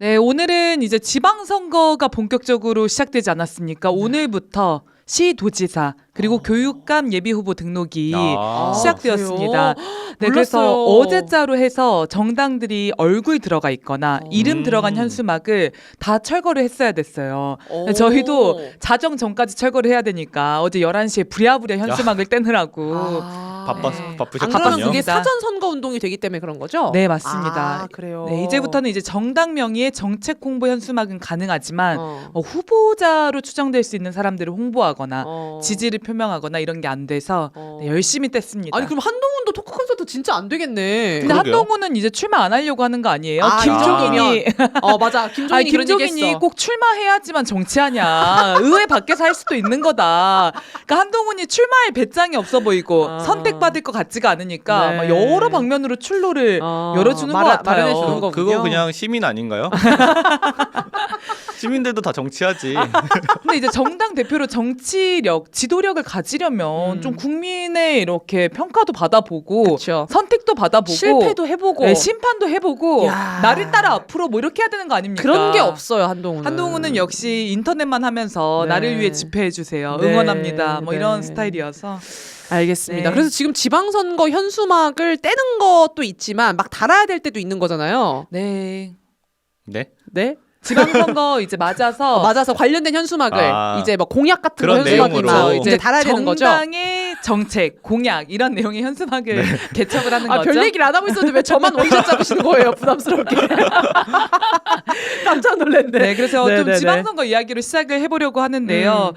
네, 오늘은 이제 지방선거가 본격적으로 시작되지 않았습니까? 오늘부터 시도지사 그리고 교육감 예비후보 등록이 시작되었습니다. 네, 그래서 어제자로 해서 정당들이 얼굴 들어가 있거나 이름 들어간 현수막을 다 철거를 했어야 됐어요. 저희도 자정 전까지 철거를 해야 되니까 어제 11시에 부랴부랴 현수막을 떼느라고 바쁘셨군요. 안 그러면 그게 사전 선거 운동이 되기 때문에 그런 거죠? 네, 맞습니다. 그래요. 네, 이제부터는 이제 정당 명의의 정책 홍보 현수막은 가능하지만 후보자로 추정될 수 있는 사람들을 홍보하거나 지지를 표명하거나 이런 게 안 돼서 네, 열심히 뗐습니다. 아니 그럼 한동훈도 토크 콘서트 진짜 안 되겠네. 근데 한동훈은 이제 출마 안 하려고 하는 거 아니에요? 김종인이 맞아. 김종인이 그런 얘기 김종인이 했어. 꼭 출마해야지만 정치하냐. 의회 밖에서 할 수도 있는 거다. 그러니까 한동훈이 출마할 배짱이 없어 보이고 선택받을 것 같지가 않으니까 네. 막 여러 방면으로 출로를 열어주는 것 같아요. 마련해 주는 거군요. 그거 그냥 시민 아닌가요? 시민들도 다 정치하지. 근데 이제 정당 대표로 정치력, 지도력을 가지려면 좀 국민의 이렇게 평가도 받아보고 그쵸. 선택도 받아보고 실패도 해보고 네, 심판도 해보고 야. 나를 따라 앞으로 뭐 이렇게 해야 되는 거 아닙니까? 그런 게 없어요 한동훈은. 한동훈은 역시 인터넷만 하면서 네. 나를 위해 집회해 주세요. 네. 응원합니다. 뭐 네. 이런 스타일이어서. 알겠습니다. 네. 그래서 지금 지방선거 현수막을 떼는 것도 있지만 막 달아야 될 때도 있는 거잖아요. 네. 네. 네? 지방선거 이제 맞아서 맞아서 관련된 현수막을 이제 뭐 공약 같은 거 그런 현수막이 막 내용으로. 이제 달아야 되는 거죠. 정당의 정책, 공약 이런 내용의 현수막을 개척을 하는 거죠. 별 얘기를 안 하고 있었는데 왜 저만 원샷 잡으시는 거예요? 부담스럽게. 깜짝 놀랐네. 네, 그래서 좀 네네네. 지방선거 이야기로 시작을 해보려고 하는데요.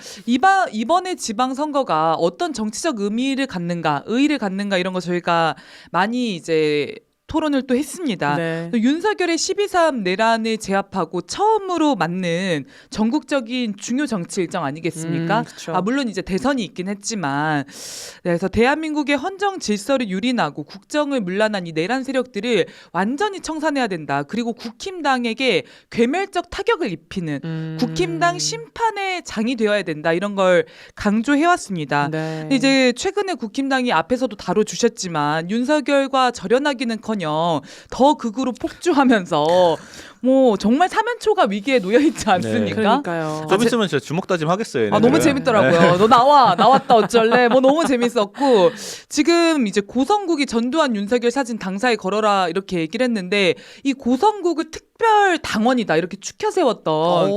이번에 지방선거가 어떤 정치적 의미를 갖는가, 의의를 갖는가 이런 거 저희가 많이 이제 토론을 또 했습니다. 네. 또 윤석열의 12.3 내란을 제압하고 처음으로 맞는 전국적인 중요 정치 일정 아니겠습니까? 그쵸. 물론 이제 대선이 있긴 했지만 네, 그래서 대한민국의 헌정 질서를 유린하고 국정을 문란한 이 내란 세력들을 완전히 청산해야 된다. 그리고 국힘당에게 괴멸적 타격을 입히는 국힘당 심판의 장이 되어야 된다. 이런 걸 강조해왔습니다. 네. 근데 이제 최근에 국힘당이 앞에서도 다뤄주셨지만 윤석열과 절연하기는커녕 더 극으로 폭주하면서 뭐 정말 사면초가 위기에 놓여있지 않습니까? 그러니까요. 좀 있으면 진짜 주먹 다짐 하겠어요. 너무 얘네들은. 재밌더라고요. 너 나왔다 어쩔래? 뭐 너무 재밌었고 지금 이제 고성국이 전두환 윤석열 사진 당사에 걸어라 이렇게 얘기를 했는데 이 고성국을 특별 당원이다 이렇게 추켜 세웠던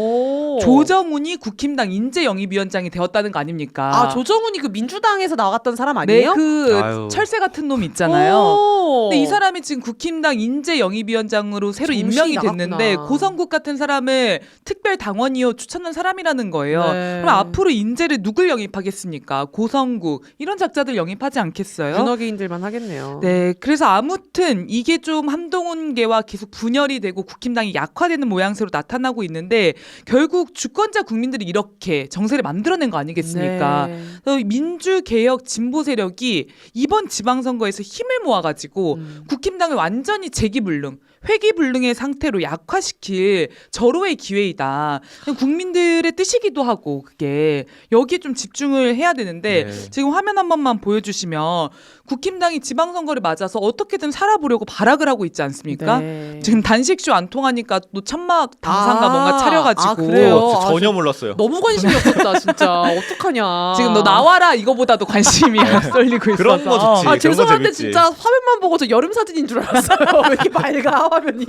조정훈이 국힘당 인재영입위원장이 되었다는 거 아닙니까? 조정훈이 그 민주당에서 나갔던 사람 네, 아니에요? 그 아유. 철새 같은 놈 있잖아요. 근데 이 사람이 지금 국힘당 인재영입위원장으로 새로 임명이 됐는데 고성국 같은 사람을 특별 당원이요 추천한 사람이라는 거예요. 네. 그럼 앞으로 인재를 누굴 영입하겠습니까? 고성국 이런 작자들 영입하지 않겠어요? 윤호개인들만 하겠네요. 네, 그래서 아무튼 이게 좀 한동훈계와 계속 분열이 되고 국힘당이 약화되는 모양새로 나타나고 있는데 결국 주권자 국민들이 이렇게 정세를 만들어낸 거 아니겠습니까? 네. 그래서 민주개혁 진보 세력이 이번 지방선거에서 힘을 모아가지고 국힘당을 완전히 재기불능, 회기불능의 상태로 약화시킬 절호의 기회이다. 국민들의 뜻이기도 하고 그게 여기에 좀 집중을 해야 되는데 지금 화면 한 번만 보여주시면 국힘당이 지방선거를 맞아서 어떻게든 살아보려고 발악을 하고 있지 않습니까? 네. 지금 단식쇼 안 통하니까 또 천막 당상가 뭔가 차려가지고 그래요? 전혀 몰랐어요. 너무 관심이 없었다 진짜. 어떡하냐. 지금 너 나와라 이거보다도 관심이 쏠리고 있어서 그런 거 좋지. 그런 거 죄송한데 재밌지. 진짜 화면만 보고 저 여름 사진인 줄 알았어요. 왜 이렇게 밝아 화면이.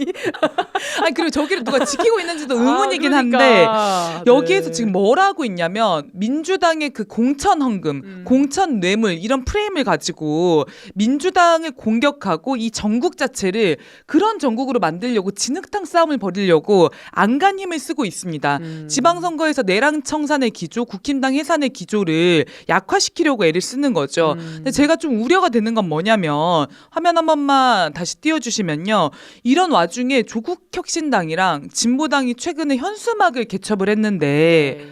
아니 그리고 저기를 누가 지키고 있는지도 의문이긴 그러니까. 한데 여기에서 네. 지금 뭘 하고 있냐면 민주당의 그 공천 헌금, 공천 뇌물 이런 프레임을 가지고 민주당을 공격하고 이 전국 자체를 그런 전국으로 만들려고 진흙탕 싸움을 벌이려고 안간 힘을 쓰고 있습니다. 지방선거에서 내랑 청산의 기조, 국힘당 해산의 기조를 약화시키려고 애를 쓰는 거죠. 근데 제가 좀 우려가 되는 건 뭐냐면 화면 한 번만 다시 띄워주시면요. 이런 와중에 조국혁신당이랑 진보당이 최근에 현수막을 개첩을 했는데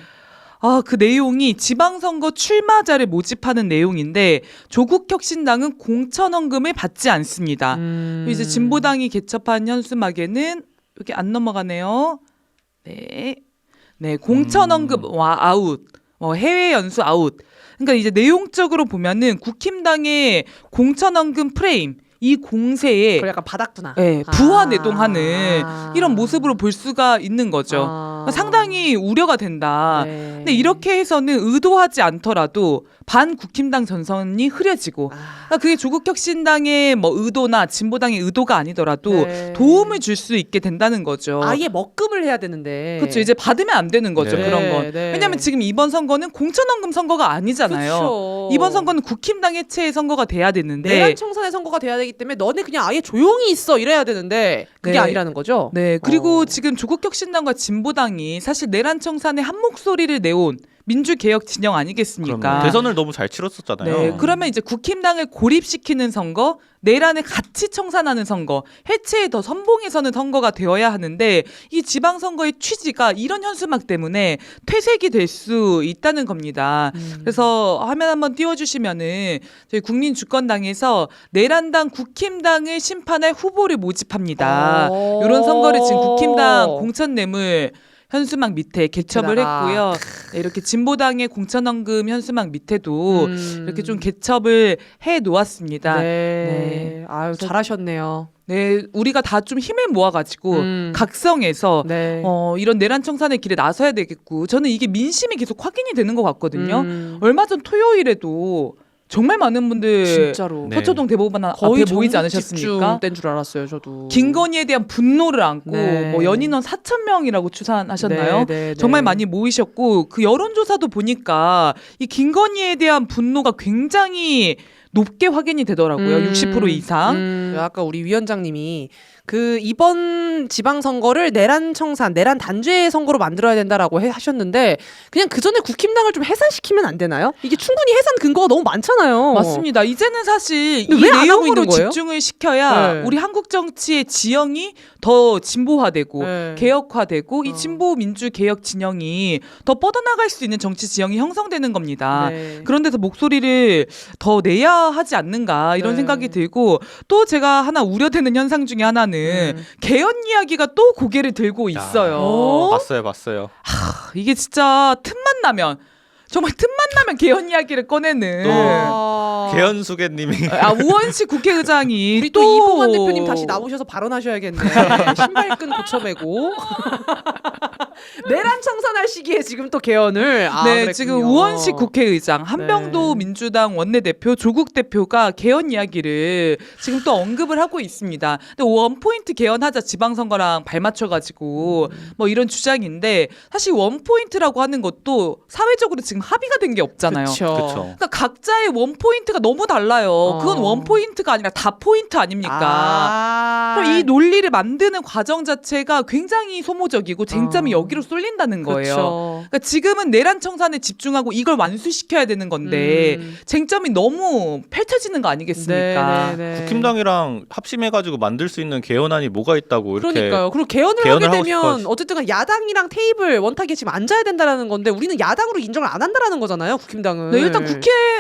그 내용이 지방선거 출마자를 모집하는 내용인데 조국혁신당은 공천헌금을 받지 않습니다. 이제 진보당이 개첩한 현수막에는 이렇게 안 넘어가네요. 네, 공천헌금 아웃, 해외 연수 아웃. 그러니까 이제 내용적으로 보면은 국힘당의 공천헌금 프레임 이 공세에 그걸 약간 받았구나. 예, 부화내동하는 이런 모습으로 볼 수가 있는 거죠. 그러니까 상당히 우려가 된다. 네. 근데 이렇게 해서는 의도하지 않더라도 반국힘당 전선이 흐려지고 그러니까 그게 조국혁신당의 뭐 의도나 진보당의 의도가 아니더라도 네. 도움을 줄 수 있게 된다는 거죠. 아예 먹금을 해야 되는데. 그렇죠. 이제 받으면 안 되는 거죠. 네. 그런 건. 네. 왜냐하면 지금 이번 선거는 공천헌금 선거가 아니잖아요. 그쵸. 이번 선거는 국힘당 해체의 선거가 돼야 되는데 내란 청산의 선거가 돼야 되기 때문에 너네 그냥 아예 조용히 있어 이래야 되는데 그게 네. 아니라는 거죠. 네. 그리고 지금 조국혁신당과 진보당이 사실 내란 청산의 한 목소리를 내온 민주개혁 진영 아니겠습니까? 그럼요. 대선을 너무 잘 치렀었잖아요. 네, 그러면 이제 국힘당을 고립시키는 선거, 내란을 같이 청산하는 선거, 해체에 더 선봉에 서는 선거가 되어야 하는데 이 지방선거의 취지가 이런 현수막 때문에 퇴색이 될 수 있다는 겁니다. 그래서 화면 한번 띄워주시면은 저희 국민주권당에서 내란당, 국힘당을 심판할 후보를 모집합니다. 이런 선거를 지금 국힘당 공천뇌물 현수막 밑에 개첩을 게다가. 했고요. 네, 이렇게 진보당의 공천헌금 현수막 밑에도 이렇게 좀 개첩을 해 놓았습니다. 네. 아유 잘하셨네요. 네, 우리가 다 좀 힘을 모아가지고 각성해서 네. 이런 내란 청산의 길에 나서야 되겠고 저는 이게 민심이 계속 확인이 되는 것 같거든요. 얼마 전 토요일에도 정말 많은 분들 진짜로 네. 서초동 대법원 거의 앞에 모이지 전국 않으셨습니까? 집중된 줄 알았어요, 저도. 김건희에 대한 분노를 안고 네. 뭐 연인원 4,000명이라고 추산하셨나요? 네. 정말 많이 모이셨고 그 여론조사도 보니까 이 김건희에 대한 분노가 굉장히 높게 확인이 되더라고요. 60% 이상. 아까 우리 위원장님이 그 이번 지방선거를 내란 청산, 내란 단죄 선거로 만들어야 된다라고 하셨는데 그냥 그 전에 국힘당을 좀 해산시키면 안 되나요? 이게 충분히 해산 근거가 너무 많잖아요. 맞습니다. 이제는 사실 이 근데 왜안 하고 있는 내용으로 거예요? 집중을 시켜야 네. 우리 한국 정치의 지형이 더 진보화되고 네. 개혁화되고 이 진보 민주 개혁 진영이 더 뻗어나갈 수 있는 정치 지형이 형성되는 겁니다. 네. 그런 데서 목소리를 더 내야 하지 않는가 이런 네. 생각이 들고 또 제가 하나 우려되는 현상 중에 하나는 개헌 이야기가 또 고개를 들고 있어요. 봤어요. 이게 진짜 틈만 나면 정말 틈만 나면 개헌 이야기를 꺼내는 개헌수계님이 우원식 국회의장이 우리 또 이봉환 대표님 다시 나오셔서 발언하셔야겠네. 신발끈 고쳐매고 내란 청산할 시기에 지금 또 개헌을 네, 그랬군요. 지금 우원식 국회의장, 한병도 네. 민주당 원내대표, 조국 대표가 개헌 이야기를 지금 또 언급을 하고 있습니다. 근데 원포인트 개헌하자 지방선거랑 발맞춰가지고 뭐 이런 주장인데 사실 원포인트라고 하는 것도 사회적으로 지금 합의가 된 게 없잖아요. 그쵸. 그쵸. 그러니까 각자의 원포인트가 너무 달라요. 그건 원포인트가 아니라 다 포인트 아닙니까? 그럼 이 논리를 만드는 과정 자체가 굉장히 소모적이고 쟁점이 여기로 쏠린다는 거예요. 그쵸. 그러니까 지금은 내란 청산에 집중하고 이걸 완수시켜야 되는 건데 쟁점이 너무 펼쳐지는 거 아니겠습니까? 네. 국힘당이랑 합심해가지고 만들 수 있는 개헌안이 뭐가 있다고 이렇게 그러니까요. 그리고 개헌을 개헌을 하게 하고 되면 싶어 어쨌든 야당이랑 테이블 원탁에 지금 앉아야 된다라는 건데 우리는 야당으로 인정을 안 한다라는 거잖아요. 국힘당은. 네, 일단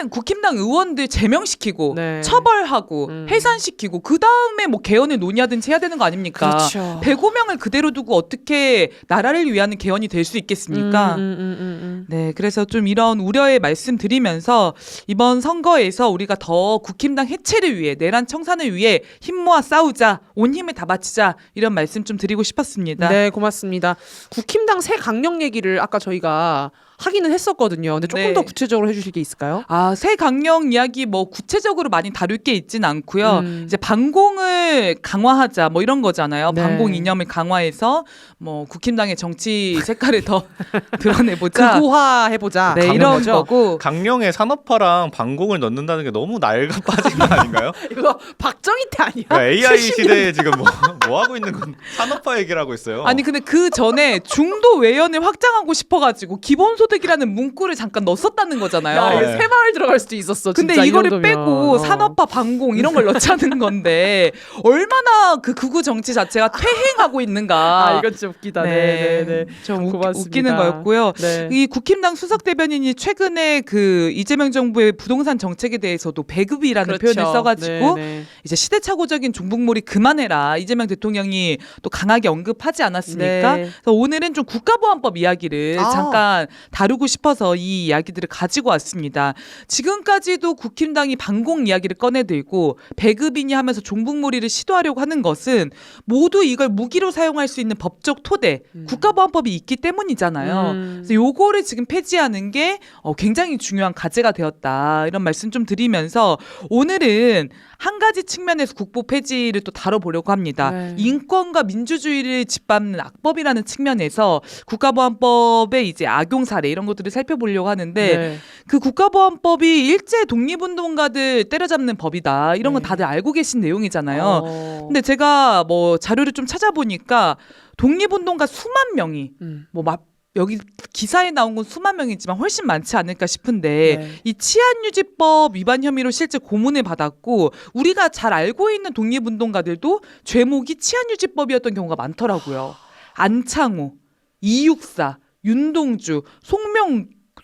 국힘당 의원들 제명시키고 네. 처벌하고 해산시키고 그 다음에 뭐 개헌을 논의하든지 해야 되는 거 아닙니까? 그렇죠. 105명을 그대로 두고 어떻게 나라를 위하는 개헌이 될 수 있겠습니까? 네, 그래서 좀 이런 우려의 말씀드리면서 이번 선거에서 우리가 더 국힘당 해체를 위해 내란 청산을 위해 힘 모아 싸우자, 온 힘을 다 바치자 이런 말씀 좀 드리고 싶었습니다. 네, 고맙습니다. 국힘당 새 강령 얘기를 아까 저희가 하기는 했었거든요. 근데 조금 네. 더 구체적으로 해주실 게 있을까요? 새 강령 이야기 뭐 구체적으로 많이 다룰 게 있진 않고요. 이제 반공을 강화하자 뭐 이런 거잖아요. 네. 반공 이념을 강화해서 뭐 국힘당의 정치 색깔을 더 드러내보자. 극우화해보자. 네, 이런 거고. 강령에 산업화랑 반공을 넣는다는 게 너무 낡아 빠진 거 아닌가요? 이거 박정희 때 아니야? 그러니까 AI 70년. 시대에 지금 뭐 하고 있는 건 산업화 얘기를 하고 있어요. 아니 근데 그 전에 중도 외연을 확장하고 싶어가지고 기본소득이라는 문구를 잠깐 넣었었다는 거잖아요. 야, 이거 네. 새마을 들어갈 수도 있었어. 근데 진짜 이 이거를 정도면. 빼고 산업화 반공 이런 걸 넣자는 건데 얼마나 그 극우 정치 자체가 퇴행하고 있는가. 이건 진짜 웃기다. 네. 좀 고맙습니다. 웃기는 거였고요. 네. 이 국힘당 수석 대변인이 최근에 그 이재명 정부의 부동산 정책에 대해서도 배급이라는 그렇죠. 표현을 써가지고 네. 이제 시대착오적인 종북몰이 그만해라. 이재명 대통령이 또 강하게 언급하지 않았습니까? 네. 그래서 오늘은 좀 국가보안법 이야기를 아. 잠깐 다루고 싶어서 이 이야기들을 가지고 왔습니다. 지금까지도 국힘당이 반공 이야기를 꺼내들고 배급이니 하면서 종북몰이를 시도하려고 하는 것은 모두 이걸 무기로 사용할 수 있는 법적 토대, 국가보안법이 있기 때문이잖아요. 그래서 요거를 지금 폐지하는 게 굉장히 중요한 과제가 되었다. 이런 말씀 좀 드리면서 오늘은 한 가지 측면에서 국보 폐지를 또 다뤄보려고 합니다. 네. 인권과 민주주의를 짓밟는 악법이라는 측면에서 국가보안법의 이제 악용 사례 이런 것들을 살펴보려고 하는데 네. 그 국가보안법이 일제 독립운동가들 때려잡는 법이다. 이런 건 네. 다들 알고 계신 내용이잖아요. 근데 제가 뭐 자료를 좀 찾아보니까 독립운동가 수만 명이 여기 기사에 나온 건 수만 명이지만 훨씬 많지 않을까 싶은데 네. 이 치안유지법 위반 혐의로 실제 고문을 받았고 우리가 잘 알고 있는 독립운동가들도 죄목이 치안유지법이었던 경우가 많더라고요. 안창호, 이육사, 윤동주,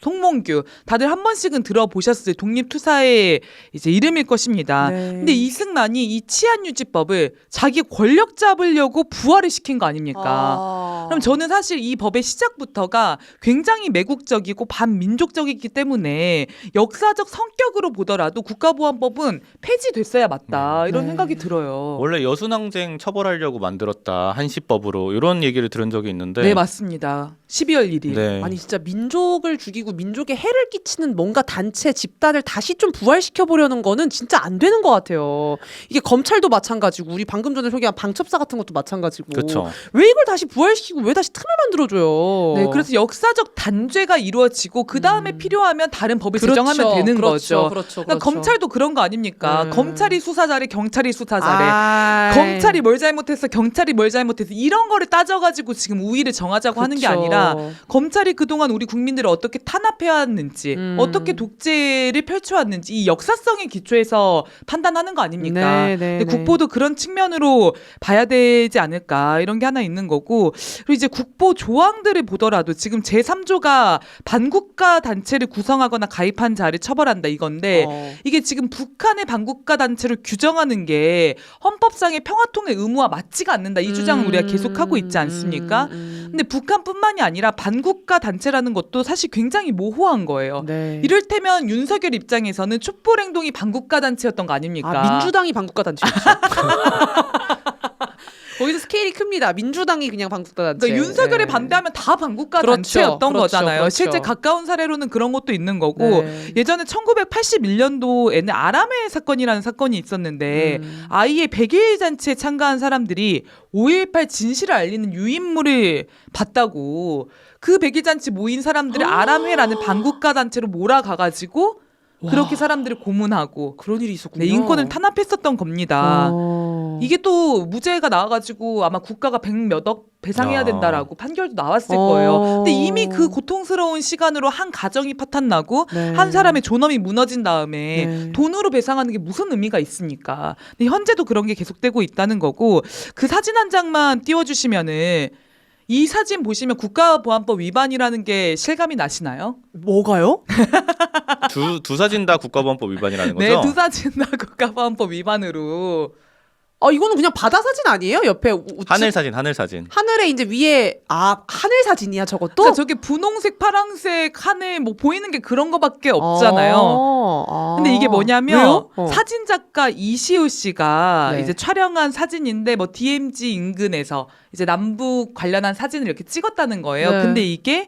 송몽규 다들 한 번씩은 들어보셨을 독립투사의 이제 이름일 것입니다. 네. 근데 이승만이 이 치안유지법을 자기 권력 잡으려고 부활을 시킨 거 아닙니까? 그럼 저는 사실 이 법의 시작부터가 굉장히 매국적이고 반민족적이기 때문에 역사적 성격으로 보더라도 국가보안법은 폐지됐어야 맞다 이런 네. 생각이 들어요. 원래 여순항쟁 처벌하려고 만들었다 한시법으로 이런 얘기를 들은 적이 있는데 네 맞습니다. 12월 1일. 네. 아니 진짜 민족을 죽이고 민족에 해를 끼치는 뭔가 단체 집단을 다시 좀 부활시켜 보려는 거는 진짜 안 되는 것 같아요. 이게 검찰도 마찬가지고 우리 방금 전에 소개한 방첩사 같은 것도 마찬가지고. 그렇죠. 왜 이걸 다시 부활시키고 왜 다시 틈을 만들어줘요? 네, 그래서 역사적 단죄가 이루어지고 그 다음에 필요하면 다른 법을 제정하면 되는 거죠. 그렇죠. 그러니까 검찰도 그런 거 아닙니까? 검찰이 수사 잘해, 경찰이 수사 잘해. 아, 검찰이 뭘 잘못했어, 경찰이 뭘 잘못했어. 이런 거를 따져가지고 지금 우위를 정하자고 하는 게 아니라 검찰이 그동안 우리 국민들을 어떻게 탄압해왔는지, 어떻게 독재를 펼쳐왔는지 이 역사성의 기초에서 판단하는 거 아닙니까? 네, 네, 근데 네. 국보도 그런 측면으로 봐야 되지 않을까 이런 게 하나 있는 거고 그리고 이제 국보 조항들을 보더라도 지금 제3조가 반국가 단체를 구성하거나 가입한 자를 처벌한다 이건데 이게 지금 북한의 반국가 단체를 규정하는 게 헌법상의 평화통일 의무와 맞지가 않는다 이 주장을 우리가 계속하고 있지 않습니까? 근데 북한뿐만이 아니라 반국가 단체라는 것도 사실 굉장히 모호한 거예요. 네. 이를테면 윤석열 입장에서는 촛불행동이 반국가 단체였던 거 아닙니까? 아, 민주당이 반국가 단체였죠. 거기서 스케일이 큽니다. 민주당이 그냥 반국가 단체. 그러니까 윤석열에 네. 반대하면 다 반국가 그렇죠. 단체였던 그렇죠. 거잖아요. 그렇죠. 실제 가까운 사례로는 그런 것도 있는 거고 네. 예전에 1981년도에는 아람회 사건이라는 사건이 있었는데 아이의 100일 잔치에 참가한 사람들이 5.18 진실을 알리는 유인물을 봤다고 그 100일 잔치 모인 사람들을 아람회라는 반국가 단체로 몰아가가지고 그렇게 사람들을 고문하고 그런 일이 있었군요. 네, 인권을 탄압했었던 겁니다. 어. 이게 또 무죄가 나와가지고 아마 국가가 100몇억 배상해야 아. 된다라고 판결도 나왔을 거예요. 근데 이미 그 고통스러운 시간으로 한 가정이 파탄나고 네. 한 사람의 존엄이 무너진 다음에 네. 돈으로 배상하는 게 무슨 의미가 있습니까? 근데 현재도 그런 게 계속되고 있다는 거고 그 사진 한 장만 띄워주시면은 이 사진 보시면 국가보안법 위반이라는 게 실감이 나시나요? 뭐가요? 두 사진 다 국가보안법 위반이라는 거죠? 네, 두 사진 다 국가보안법 위반으로. 아 이거는 그냥 바다 사진 아니에요? 옆에 하늘 사진. 하늘에 이제 위에 하늘 사진이야 저것도? 그러니까 저게 분홍색, 파랑색, 하늘 뭐 보이는 게 그런 거밖에 없잖아요. 근데 이게 뭐냐면 왜요? 사진 작가 이시우 씨가 네. 이제 촬영한 사진인데 뭐 DMZ 인근에서 이제 남북 관련한 사진을 이렇게 찍었다는 거예요. 네. 근데 이게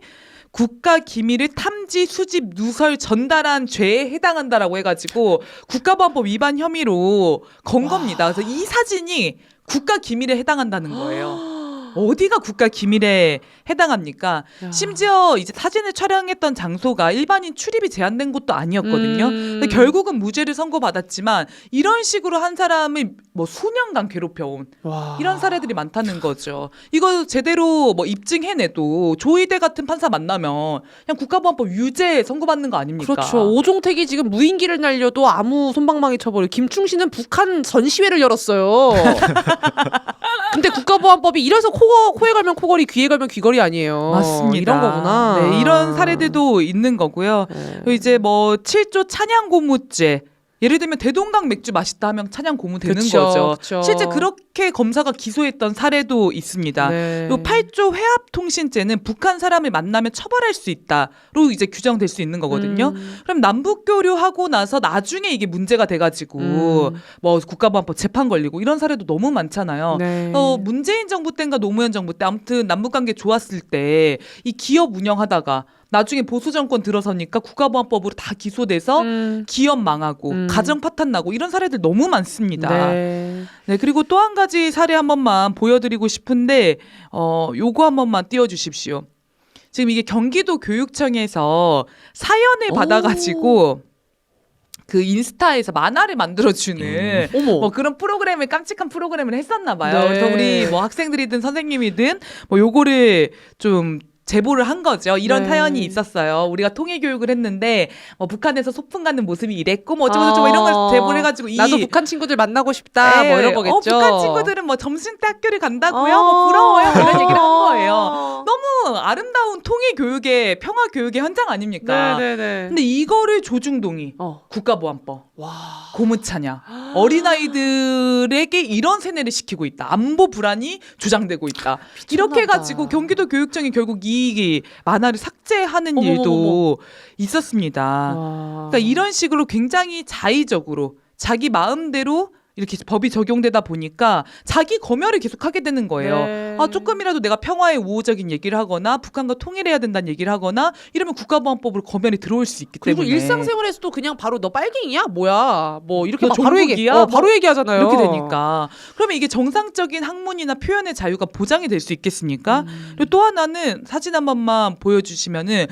국가 기밀을 탐지, 수집, 누설, 전달한 죄에 해당한다라고 해가지고 국가보안법 위반 혐의로 건 겁니다. 그래서 이 사진이 국가 기밀에 해당한다는 거예요. 어디가 국가 기밀에 해당합니까? 야. 심지어 이제 사진을 촬영했던 장소가 일반인 출입이 제한된 곳도 아니었거든요. 근데 결국은 무죄를 선고받았지만 이런 식으로 한 사람을 뭐 수년간 괴롭혀온 와. 이런 사례들이 많다는 거죠. 이거 제대로 뭐 입증해내도 조희대 같은 판사 만나면 그냥 국가보안법 유죄 선고받는 거 아닙니까? 그렇죠. 오종택이 지금 무인기를 날려도 아무 손방망이 쳐버려. 김충신은 북한 전시회를 열었어요. 근데 국가보안법이 이래서 코에 걸면 코걸이, 귀에 걸면 귀걸이 아니에요. 맞습니다. 이런 거구나. 네, 이런 사례들도 있는 거고요. 네. 그리고 이제 뭐 7조 찬양고무죄 예를 들면 대동강 맥주 맛있다 하면 찬양 고무되는 그쵸, 거죠. 그쵸. 실제 그렇게 검사가 기소했던 사례도 있습니다. 네. 그리고 8조 회합통신죄는 북한 사람을 만나면 처벌할 수 있다로 이제 규정될 수 있는 거거든요. 그럼 남북 교류하고 나서 나중에 이게 문제가 돼가지고 뭐 국가보안법 재판 걸리고 이런 사례도 너무 많잖아요. 네. 문재인 정부 때인가 노무현 정부 때 아무튼 남북관계 좋았을 때 이 기업 운영하다가 나중에 보수 정권 들어서니까 국가보안법으로 다 기소돼서 기업 망하고 가정 파탄 나고 이런 사례들 너무 많습니다. 네. 네, 그리고 또 한 가지 사례 한 번만 보여드리고 싶은데 요거 한 번만 띄워주십시오. 지금 이게 경기도 교육청에서 사연을 오. 받아가지고 그 인스타에서 만화를 만들어주는 어머. 뭐 그런 프로그램을 깜찍한 프로그램을 했었나 봐요. 네. 그래서 우리 뭐 학생들이든 선생님이든 뭐 요거를 좀 제보를 한 거죠. 이런 네. 사연이 있었어요. 우리가 통일 교육을 했는데 뭐 북한에서 소풍 가는 모습이 이랬고 뭐 어쩌고저쩌고 이런 걸 제보를 해가지고 나도 북한 친구들 만나고 싶다. 뭐 이런 거겠죠. 북한 친구들은 뭐 점심 때 학교를 간다고요. 뭐 부러워요. 이런 얘기를 한 거예요. 너무 아름다운 통일 교육의 평화 교육의 현장 아닙니까? 네네네. 근데 이거를 조중동이 국가보안법 와. 고무차냐 어린아이들에게 이런 세뇌를 시키고 있다. 안보 불안이 조장되고 있다. 이렇게 해가지고 경기도 교육청이 결국 이 만화를 삭제하는 어머머머머. 일도 있었습니다. 와. 그러니까 이런 식으로 굉장히 자의적으로 자기 마음대로 이렇게 법이 적용되다 보니까 자기 검열을 계속하게 되는 거예요. 네. 조금이라도 내가 평화의 우호적인 얘기를 하거나 북한과 통일해야 된다는 얘기를 하거나 이러면 국가보안법으로 검열이 들어올 수 있기 그리고 때문에 일상생활에서도 그냥 바로 너 빨갱이야? 뭐야? 뭐 이렇게 너 막 바로 얘기, 종북이야? 바로 얘기하잖아요. 이렇게 되니까 그러면 이게 정상적인 학문이나 표현의 자유가 보장이 될 수 있겠습니까? 그리고 또 하나는 사진 한 번만 보여주시면은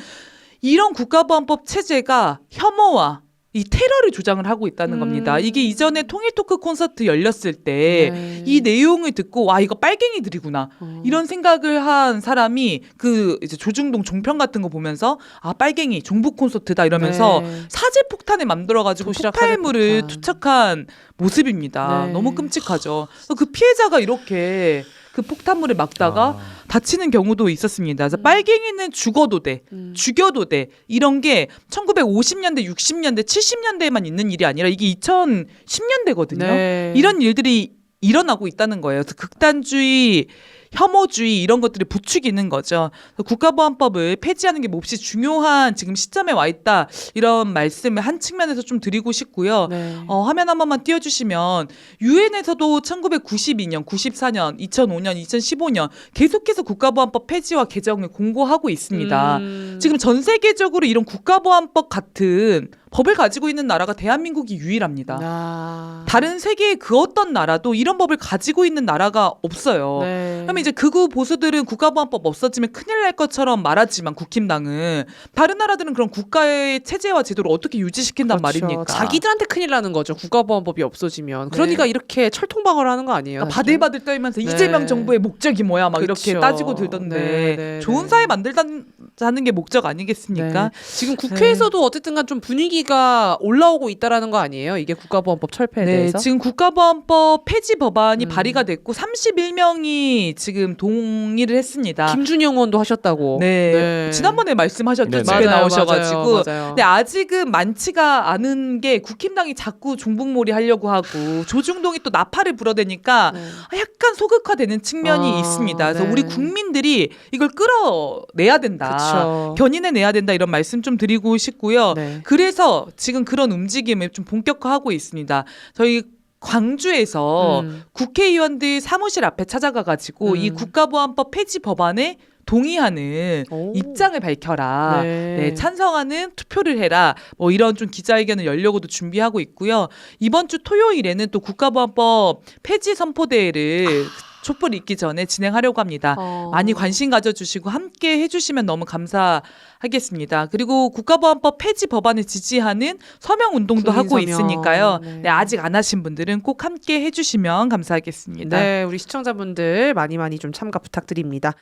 이런 국가보안법 체제가 혐오와 이 테러를 조장을 하고 있다는 겁니다. 이게 이전에 통일 토크 콘서트 열렸을 때 이 내용을 듣고 와 이거 빨갱이들이구나 이런 생각을 한 사람이 그 이제 조중동 종편 같은 거 보면서 아 빨갱이 종북 콘서트다 이러면서 네. 사제 폭탄을 만들어가지고 도시락 폭발물을 사제 폭탄. 투척한 모습입니다. 네. 너무 끔찍하죠. 그래서 그 피해자가 이렇게 그 폭탄물을 막다가 다치는 경우도 있었습니다. 그래서 빨갱이는 죽어도 돼, 죽여도 돼 이런 게 1950년대, 60년대, 70년대에만 있는 일이 아니라 이게 2010년대거든요. 네. 이런 일들이 일어나고 있다는 거예요. 그래서 극단주의, 혐오주의 이런 것들을 부추기는 거죠. 그래서 국가보안법을 폐지하는 게 몹시 중요한 지금 시점에 와 있다. 이런 말씀을 한 측면에서 좀 드리고 싶고요. 네. 화면 한 번만 띄워주시면 유엔에서도 1992년, 94년, 2005년, 2015년 계속해서 국가보안법 폐지와 개정을 공고하고 있습니다. 지금 전 세계적으로 이런 국가보안법 같은 법을 가지고 있는 나라가 대한민국이 유일합니다. 다른 세계의 그 어떤 나라도 이런 법을 가지고 있는 나라가 없어요. 네. 그러면 이제 극우 보수들은 국가보안법 없어지면 큰일 날 것처럼 말하지만 국힘당은 다른 나라들은 그런 국가의 체제와 제도를 어떻게 유지시킨단 그렇죠. 말입니까? 자기들한테 큰일 나는 거죠. 국가보안법이 없어지면. 그러니까 이렇게 철통방어를 하는 거 아니에요? 바들바들 떨면서 네. 이재명 정부의 목적이 뭐야 막 이렇게 그쵸. 따지고 들던데 네. 좋은 사회 만들자는 게 목적 아니겠습니까? 네. 지금 국회에서도 어쨌든간 좀 분위기가 올라오고 있다라는 거 아니에요? 이게 국가보안법 철폐에 대해서? 지금 국가보안법 폐지 법안이 발의가 됐고 31명이 지금 동의를 했습니다. 김준영 의원도 하셨다고. 네. 지난번에 말씀하셨죠. 네네. 집에 맞아요, 나오셔가지고. 맞아요. 근데 아직은 많지가 않은 게 국힘당이 자꾸 종북몰이 하려고 하고 조중동이 또 나팔을 불어대니까 약간 소극화되는 측면이 있습니다. 그래서 네. 우리 국민들이 이걸 끌어내야 된다. 그쵸. 견인해내야 된다. 이런 말씀 좀 드리고 싶고요. 네. 그래서 지금 그런 움직임을 좀 본격화하고 있습니다. 저희 광주에서 국회의원들 사무실 앞에 찾아가가지고 이 국가보안법 폐지 법안에 동의하는 오. 입장을 밝혀라. 네. 찬성하는 투표를 해라. 뭐 이런 좀 기자회견을 열려고도 준비하고 있고요. 이번 주 토요일에는 또 국가보안법 폐지 선포대회를 촛불 있기 전에 진행하려고 합니다. 많이 관심 가져주시고 함께 해주시면 너무 감사하겠습니다. 그리고 국가보안법 폐지 법안을 지지하는 서명운동도 하고 국민서명. 있으니까요. 네. 네, 아직 안 하신 분들은 꼭 함께 해주시면 감사하겠습니다. 네, 우리 시청자분들 많이 좀 참가 부탁드립니다.